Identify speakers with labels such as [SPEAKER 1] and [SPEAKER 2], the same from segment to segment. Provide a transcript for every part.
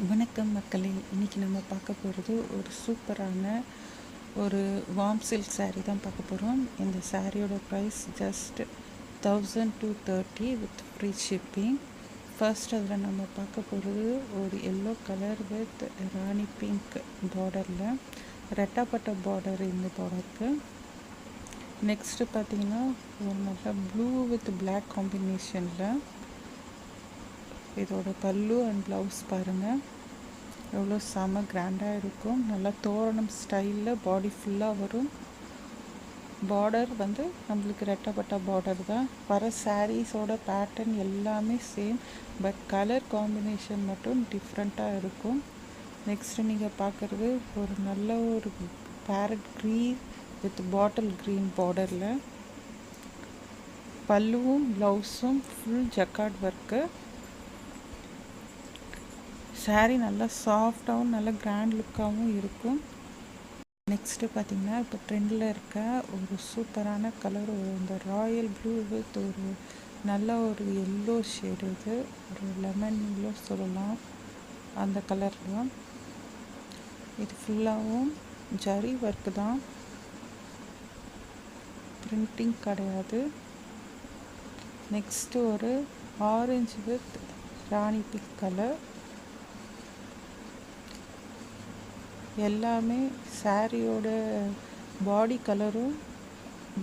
[SPEAKER 1] வணக்கம் மக்களே. இன்றைக்கி நம்ம பார்க்க போகிறது ஒரு சூப்பரான ஒரு வார்ம் சில்க் saree தான் பார்க்க போகிறோம். இந்த சாரியோட price just 1230 with free shipping. First அதில் நம்ம பார்க்க போகிறது ஒரு yellow colour with rani pink பார்டரில் ரெட்டாப்பட்ட பார்டர் இந்த பார்டருக்கு. நெக்ஸ்ட்டு பார்த்திங்கன்னா ஒரு நல்ல ப்ளூ வித் பிளாக் காம்பினேஷனில் இதோட பல்லு அண்ட் ப்ளவுஸ் பாருங்கள் எவ்வளோ செம கிராண்டாக இருக்கும். நல்லா தோரணம் ஸ்டைலில் பாடி ஃபுல்லாக வரும். பார்டர் வந்து நம்மளுக்கு ரெட்டப்பட்ட பார்டர் தான். வர சாரீஸோட பேட்டர்ன் எல்லாமே சேம், பட் கலர் காம்பினேஷன் மட்டும் டிஃப்ரெண்ட்டாக இருக்கும். நெக்ஸ்ட்டு நீங்கள் பார்க்குறது ஒரு நல்ல ஒரு parrot green with bottle green பார்டரில் பல்லுவும் ப்ளவுஸும் ஃபுல் ஜக்கார்ட் ஒர்க்கு. சாரீ நல்லா சாஃப்டாகவும் நல்லா கிராண்ட் லுக்காகவும் இருக்கும். நெக்ஸ்ட்டு பார்த்திங்கன்னா இப்போ ட்ரெண்டில் இருக்க ஒரு சூப்பரான கலர், இந்த ராயல் ப்ளூ வித் ஒரு நல்ல ஒரு எல்லோ ஷேடு, இது ஒரு லெமன் எல்லோ சொல்லலாம். அந்த கலரில் தான் இது ஃபுல்லாகவும் ஜரி ஒர்க்கு தான், பிரிண்டிங் கிடையாது. நெக்ஸ்ட்டு ஒரு orange with rani pink colour. எல்லாமே சாரியோட பாடி கலரும்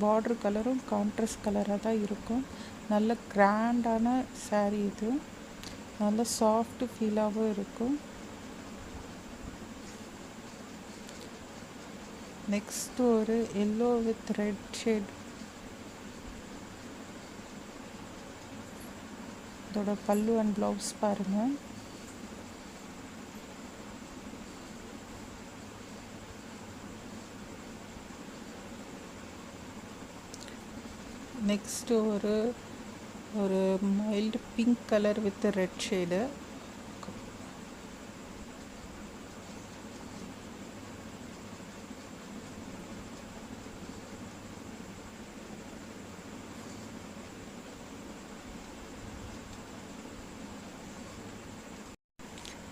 [SPEAKER 1] பார்டர் கலரும் கான்ட்ராஸ்ட் கலராக தான் இருக்கும். நல்ல கிராண்டான சாரீ இது, நல்ல சாஃப்ட் ஃபீலாகவும் இருக்கும். நெக்ஸ்ட் ஒரு எல்லோ வித் ரெட் ஷேட், இதோட பல்லு அண்ட் ப்ளவுஸ் பாருங்கள். நெக்ஸ்ட்டு ஒரு mild pink colour with red shade.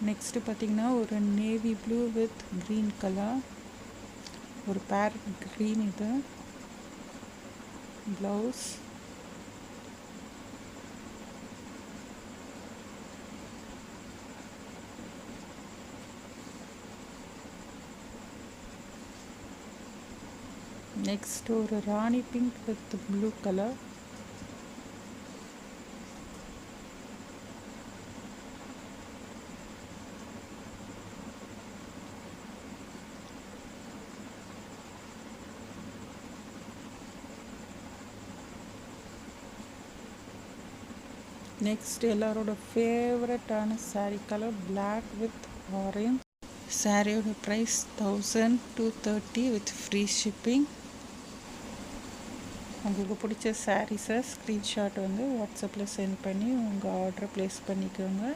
[SPEAKER 1] Next பார்த்திங்கன்னா ஒரு navy blue with green colour, ஒரு பேரட் க்ரீன் இது ப்ளவுஸ். நெக்ஸ்ட் ஒரு ராணி pink with blue colour. Next எல்லாரோட ஃபேவரட்டான saree colour black with orange. சாரியோட ப்ரைஸ் 1230 வித் ஃப்ரீ ஷிப்பிங். உங்களுக்கு பிடிச்ச சாரீஸை ஸ்க்ரீன்ஷாட் வந்து வாட்ஸ்அப்பில் சென்ட் பண்ணி உங்கள் ஆர்டரை ப்ளேஸ் பண்ணிக்கோங்க.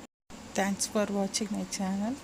[SPEAKER 1] தேங்க்ஸ் ஃபார் வாட்சிங் மை சேனல்.